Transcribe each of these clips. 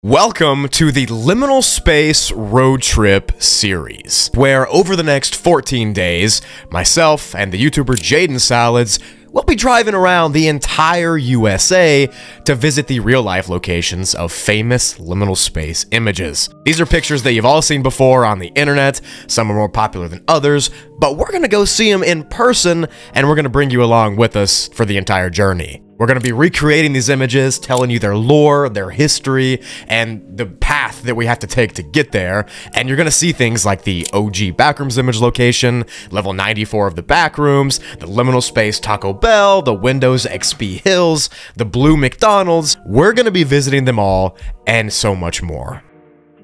Welcome to the Liminal Space Road Trip series, where over the next 14 days, myself and the YouTuber Jaden Salads will be driving around the entire USA to visit the real-life locations of famous liminal space images. These are pictures that you've all seen before on the internet, some are more popular than others, but we're gonna go see them in person, and we're gonna bring you along with us for the entire journey. We're going to be recreating these images, telling you their lore, their history, and the path that we have to take to get there. And you're going to see things like the OG Backrooms image location, level 94 of the Backrooms, the Liminal Space Taco Bell, the Windows XP Hills, the Blue McDonald's. We're going to be visiting them all, and so much more.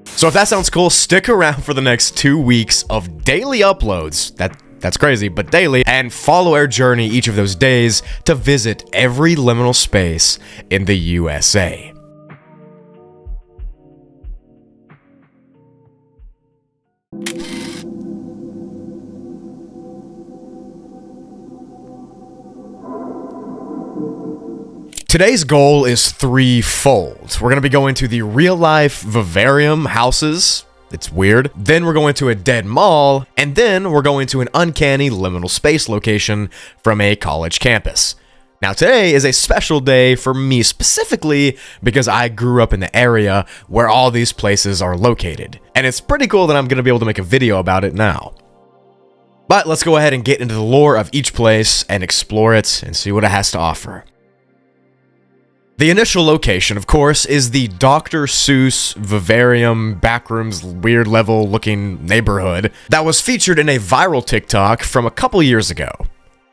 So if that sounds cool, stick around for the next 2 weeks of daily uploads. That's crazy, but daily, and follow our journey each of those days to visit every liminal space in the USA. Today's goal is threefold. We're going to be going to the real-life vivarium houses. It's weird. Then we're going to a dead mall, and then we're going to an uncanny liminal space location from a college campus. Now today is a special day for me specifically because I grew up in the area where all these places are located. And it's pretty cool that I'm going to be able to make a video about it now. But let's go ahead and get into the lore of each place and explore it and see what it has to offer. The initial location, of course, is the Dr. Seuss Vivarium Backrooms Weird Level looking neighborhood that was featured in a viral TikTok from a couple years ago.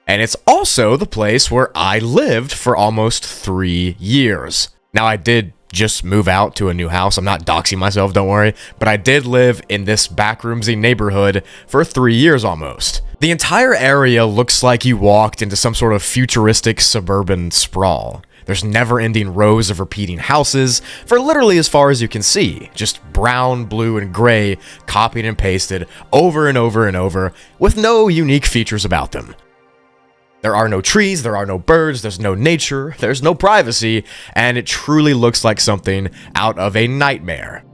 And it's also the place where I lived for almost 3 years. Now, I did just move out to a new house. I'm not doxing myself, don't worry. But I did live in this backroomsy neighborhood for 3 years almost. The entire area looks like you walked into some sort of futuristic suburban sprawl. There's never-ending rows of repeating houses for literally as far as you can see. Just brown, blue, and gray copied and pasted over and over and over with no unique features about them. There are no trees, there are no birds, there's no nature, there's no privacy, and it truly looks like something out of a nightmare.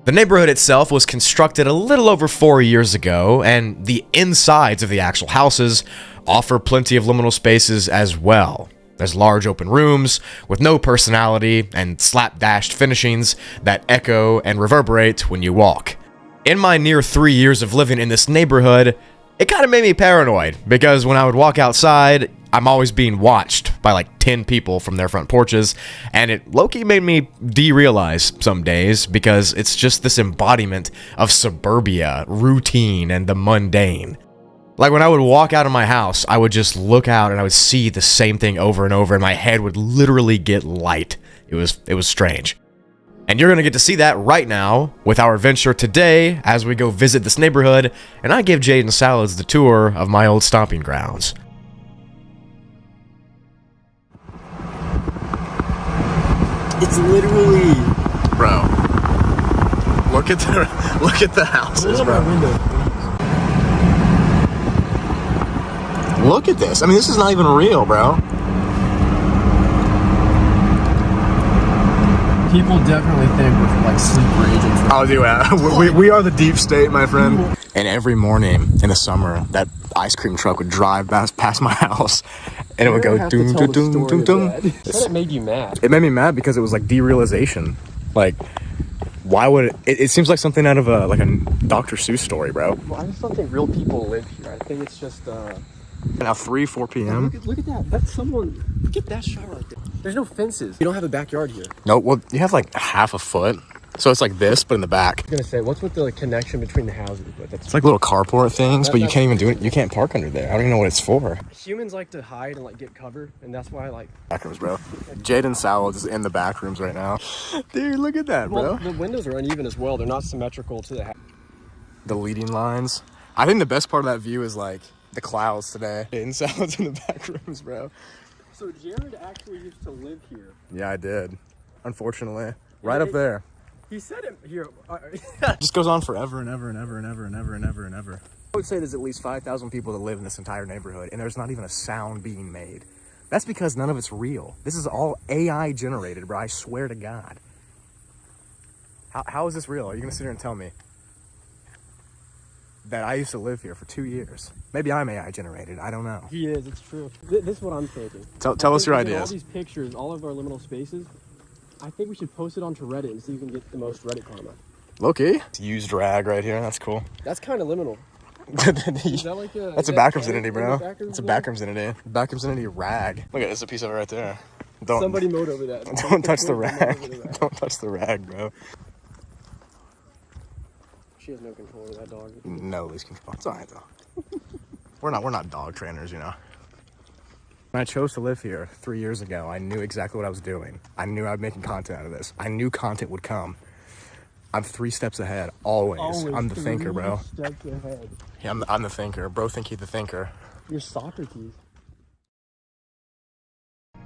The neighborhood itself was constructed a little over 4 years ago, and the insides of the actual houses offer plenty of liminal spaces as well. There's large open rooms with no personality and slapdashed finishings that echo and reverberate when you walk. In my near 3 years of living in this neighborhood, it kind of made me paranoid because when I would walk outside, I'm always being watched by like 10 people from their front porches, and it low-key made me de-realize some days because it's just this embodiment of suburbia, routine, and the mundane. Like when I would walk out of my house, I would just look out and I would see the same thing over and over and my head would literally get light. It was strange. And you're going to get to see that right now with our venture today as we go visit this neighborhood and I give Jaden Salads the tour of my old stomping grounds. It's literally... Bro. Look at the houses, bro. Look at this. I mean, this is not even real, bro. People definitely think we're like sleeper agents. Oh, dude, we are the deep state, my friend. And every morning in the summer, that ice cream truck would drive past my house, and it would go doom, doom, doom, doom, doom. It made you mad. It made me mad because it was like derealization. Like, why would it seems like something out of a Dr. Seuss story, bro. Well, I just don't think real people live here. I think it's just Now 4 p.m. Look at that. That's someone. Look at that shot right there. There's no fences. You don't have a backyard here. No, well, you have like half a foot. So it's like this, but in the back. I was gonna say, what's with the connection between the houses? But that's It's like little carport things, but you can't even do it. You can't park under there. I don't even know what it's for. humans like to hide and like get cover, and that's why like Backrooms, bro. Jaden Salads is in the backrooms right now. Dude, look at that, bro. well, the windows are uneven as well. They're not symmetrical to the house. The leading lines. I think the best part of that view is like the clouds today. Jaden Salads in the backrooms, bro. So Jared actually used to live here. Yeah, I did. Unfortunately. Right up there. He said it here. It just goes on forever and ever and ever and ever and ever and ever and ever. I would say there's at least 5,000 people that live in this entire neighborhood, and there's not even a sound being made. That's because none of it's real. This is all AI generated, bro. I swear to God. How is this real? Are you gonna sit here and tell me that I used to live here for 2 years? Maybe I'm AI generated. I don't know. He is. It's true. This is what I'm thinking. Tell us your All ideas. these pictures, all of our liminal spaces. I think we should post it onto Reddit and see who can get the most Reddit karma. Low-key. Used rag right here. That's cool. That's kind of liminal. Is that like a, That's a backrooms entity, bro. It's a backrooms entity. Backrooms entity rag. Look at this, a piece of it right there. Somebody mowed over that. Don't touch the rag. Don't touch the rag, bro. She has no control of that dog. No least control. It's alright though. We're not dog trainers, you know. When I chose to live here 3 years ago, I knew exactly what I was doing. I knew I'd be making content out of this. I knew content would come. I'm 3 steps ahead, always. I'm the thinker, bro. Steps ahead. Yeah, I'm the thinker. Bro, think he the thinker. You're Socrates.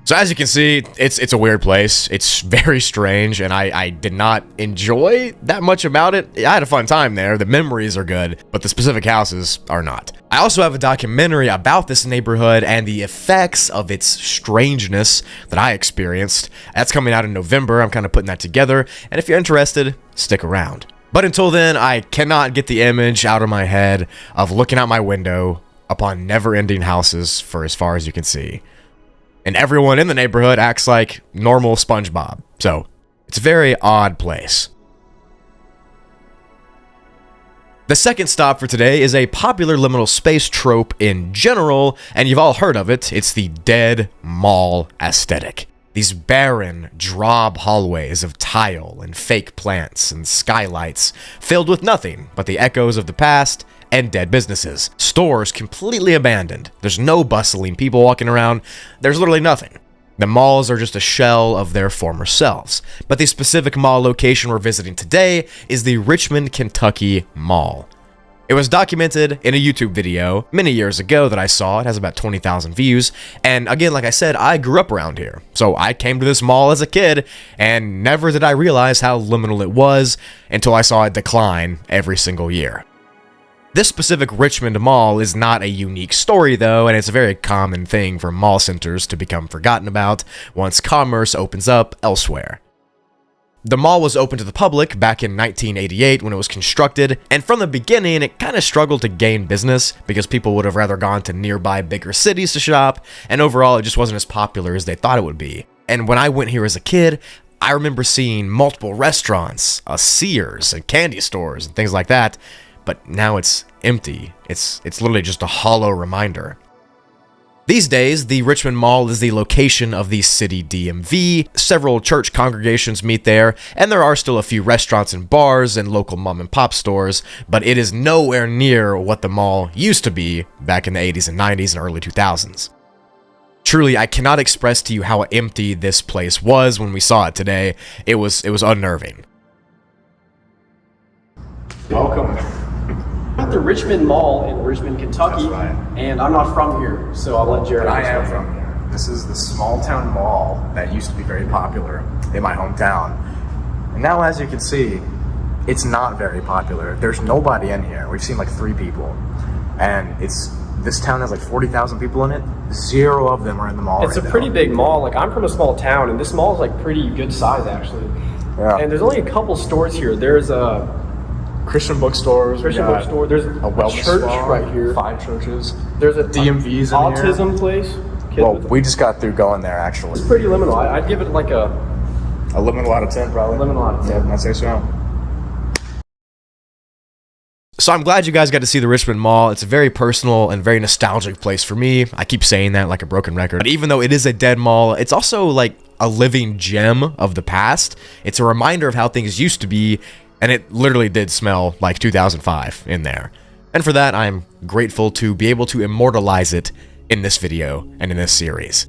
So as you can see, it's a weird place. It's very strange, and I did not enjoy that much about it. I had a fun time there. The memories are good, but the specific houses are not. I also have a documentary about this neighborhood and the effects of its strangeness that I experienced. That's coming out in November. I'm kind of putting that together, and if you're interested, stick around. But until then, I cannot get the image out of my head of looking out my window upon never-ending houses for as far as you can see. And everyone in the neighborhood acts like normal SpongeBob. So, it's a very odd place. The second stop for today is a popular liminal space trope in general, and you've all heard of it. It's the dead mall aesthetic. These barren, drab hallways of tile and fake plants and skylights filled with nothing but the echoes of the past and dead businesses. Stores completely abandoned. There's no bustling people walking around. There's literally nothing. The malls are just a shell of their former selves. But the specific mall location we're visiting today is the Richmond, Kentucky Mall. It was documented in a YouTube video many years ago that I saw. It has about 20,000 views. And again, like I said, I grew up around here. So I came to this mall as a kid, and never did I realize how liminal it was until I saw it decline every single year. This specific Richmond Mall is not a unique story though, and it's a very common thing for mall centers to become forgotten about once commerce opens up elsewhere. The mall was open to the public back in 1988 when it was constructed, and from the beginning it kind of struggled to gain business because people would have rather gone to nearby bigger cities to shop, and overall it just wasn't as popular as they thought it would be. And when I went here as a kid, I remember seeing multiple restaurants, a Sears, and candy stores, and things like that. But now it's empty. It's literally just a hollow reminder. These days, the Richmond Mall is the location of the city DMV. Several church congregations meet there, and there are still a few restaurants and bars and local mom and pop stores, but it is nowhere near what the mall used to be back in the 80s and 90s and early 2000s. Truly, I cannot express to you how empty this place was when we saw it today. It was unnerving. Welcome. We're at the Richmond Mall in Richmond, Kentucky, and I'm not from here, so I'll let Jared. I am from here. This is the small town mall that used to be very popular in my hometown. And now, as you can see, it's not very popular. There's nobody in here. We've seen like 3 people. And this town has like 40,000 people in it. 0 of them are in the mall. It's a pretty big mall. Like, I'm from a small town, and this mall is like pretty good size actually. Yeah. And there's only a couple stores here. There's a Christian bookstores. There's a wellness church spa, right here. 5 churches. There's a DMV's autism place. Well, we just got through going there actually. It's pretty liminal. I'd give it like a liminal out of 10 probably. Liminal out of 10. Yeah, I'd say so. So I'm glad you guys got to see the Richmond Mall. It's a very personal and very nostalgic place for me. I keep saying that like a broken record. But even though it is a dead mall, it's also like a living gem of the past. It's a reminder of how things used to be, and it literally did smell like 2005 in there. And for that, I'm grateful to be able to immortalize it in this video and in this series.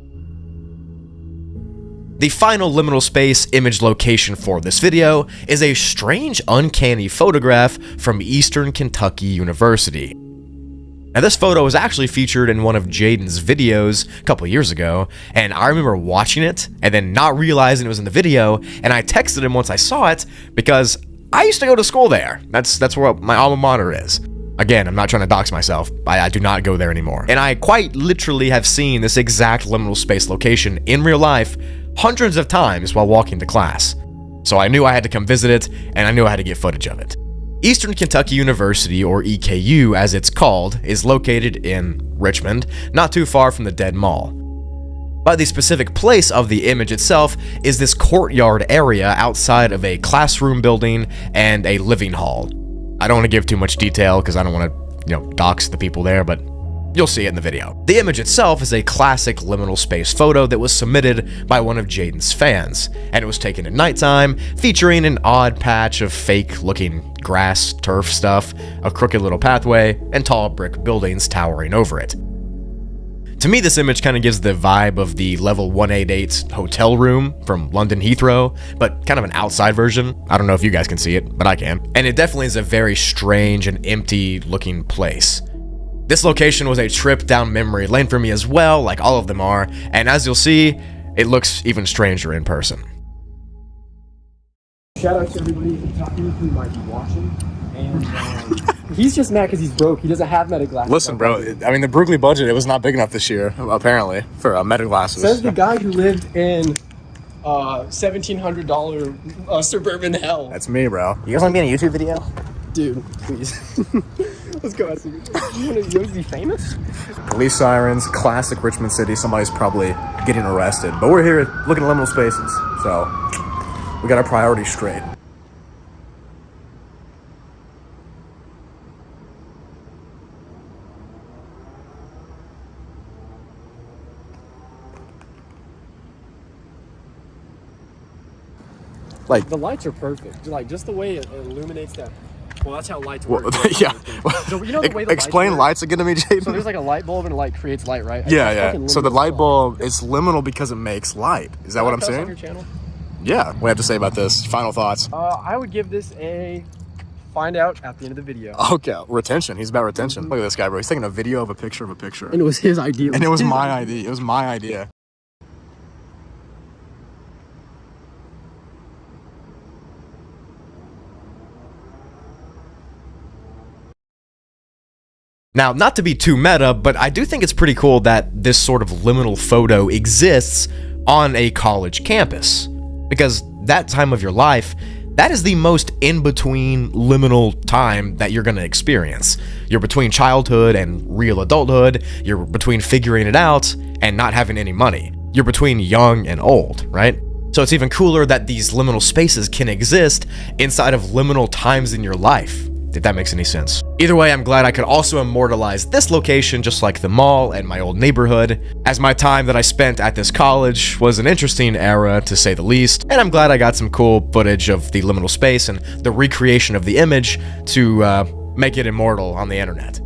The final liminal space image location for this video is a strange, uncanny photograph from Eastern Kentucky University. Now, this photo was actually featured in one of Jaden's videos a couple years ago, and I remember watching it and then not realizing it was in the video, and I texted him once I saw it because I used to go to school there. That's where my alma mater is. Again, I'm not trying to dox myself. I do not go there anymore. And I quite literally have seen this exact liminal space location in real life hundreds of times while walking to class. So I knew I had to come visit it, and I knew I had to get footage of it. Eastern Kentucky University, or EKU as it's called, is located in Richmond, not too far from the Dead Mall. But the specific place of the image itself is this courtyard area outside of a classroom building and a living hall. I don't want to give too much detail because I don't want to, dox the people there, but you'll see it in the video. The image itself is a classic liminal space photo that was submitted by one of Jaden's fans, and it was taken at nighttime, featuring an odd patch of fake-looking grass, turf stuff, a crooked little pathway, and tall brick buildings towering over it. To me, this image kind of gives the vibe of the level 188 hotel room from London Heathrow, but kind of an outside version. I don't know if you guys can see it, but I can. And it definitely is a very strange and empty looking place. This location was a trip down memory lane for me as well, like all of them are, and as you'll see, it looks even stranger in person. Shout out to everybody in Kentucky who might be watching, and he's just mad because he's broke. He doesn't have meta glasses. Listen, bro, I mean, the Brooklyn budget, it was not big enough this year, apparently, for meta glasses. Says the guy who lived in $1,700 suburban hell. That's me, bro. You guys want to be in a YouTube video? Dude, please. Let's go. You want to be famous? Police sirens, classic Richmond City. Somebody's probably getting arrested. But we're here looking at liminal spaces, so we got our priorities straight. Like, the lights are perfect. Like, just the way it illuminates that. Well, that's how lights well, work. yeah. So, you know the way the explain lights again to me, Jaden. So there's like a light bulb and it like creates light, right? Yeah. So the light bulb is liminal because it makes light. Is that what I'm saying? On your channel? Yeah. What do you have to say about this? Final thoughts? I would give this a find out at the end of the video. Okay, retention. He's about retention. Look at this guy, bro. He's taking a video of a picture of a picture. And it was his idea. And it was my idea. It was my idea. Now, not to be too meta, but I do think it's pretty cool that this sort of liminal photo exists on a college campus. Because that time of your life, that is the most in-between liminal time that you're going to experience. You're between childhood and real adulthood. You're between figuring it out and not having any money. You're between young and old, right? So it's even cooler that these liminal spaces can exist inside of liminal times in your life, if that makes any sense. Either way, I'm glad I could also immortalize this location just like the mall and my old neighborhood, as my time that I spent at this college was an interesting era to say the least, and I'm glad I got some cool footage of the liminal space and the recreation of the image to make it immortal on the internet.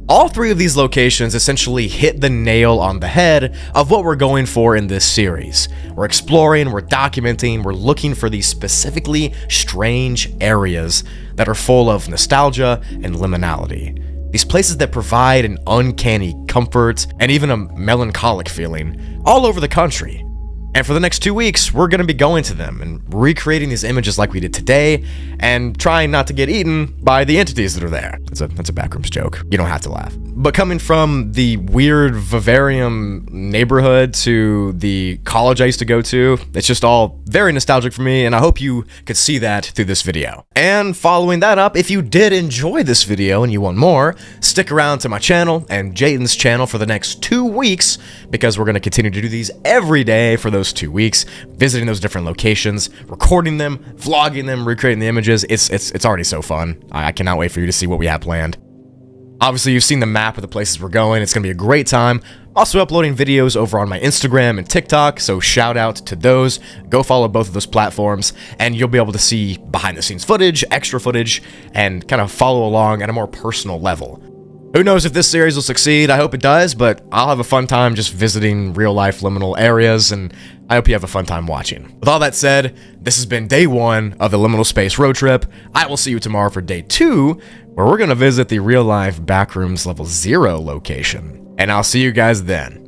All three of these locations essentially hit the nail on the head of what we're going for in this series. We're exploring, we're documenting, we're looking for these specifically strange areas that are full of nostalgia and liminality. These places that provide an uncanny comfort and even a melancholic feeling all over the country. And for the next 2 weeks, we're going to be going to them and recreating these images like we did today and trying not to get eaten by the entities that are there. That's a Backrooms joke. You don't have to laugh. But coming from the weird vivarium neighborhood to the college I used to go to, it's just all very nostalgic for me, and I hope you could see that through this video. And following that up, if you did enjoy this video and you want more, stick around to my channel and Jaden's channel for the next 2 weeks, because we're going to continue to do these every day for those 2 weeks, visiting those different locations, recording them, vlogging them, recreating the images. It's already so fun. I cannot wait for you to see what we have planned. Obviously, you've seen the map of the places we're going. It's going to be a great time. Also uploading videos over on my Instagram and TikTok, so shout out to those. Go follow both of those platforms, and you'll be able to see behind-the-scenes footage, extra footage, and kind of follow along at a more personal level. Who knows if this series will succeed? I hope it does, but I'll have a fun time just visiting real-life liminal areas, and I hope you have a fun time watching. With all that said, this has been day 1 of the Liminal Space Road Trip. I will see you tomorrow for day 2, where we're going to visit the real-life Backrooms Level 0 location. And I'll see you guys then.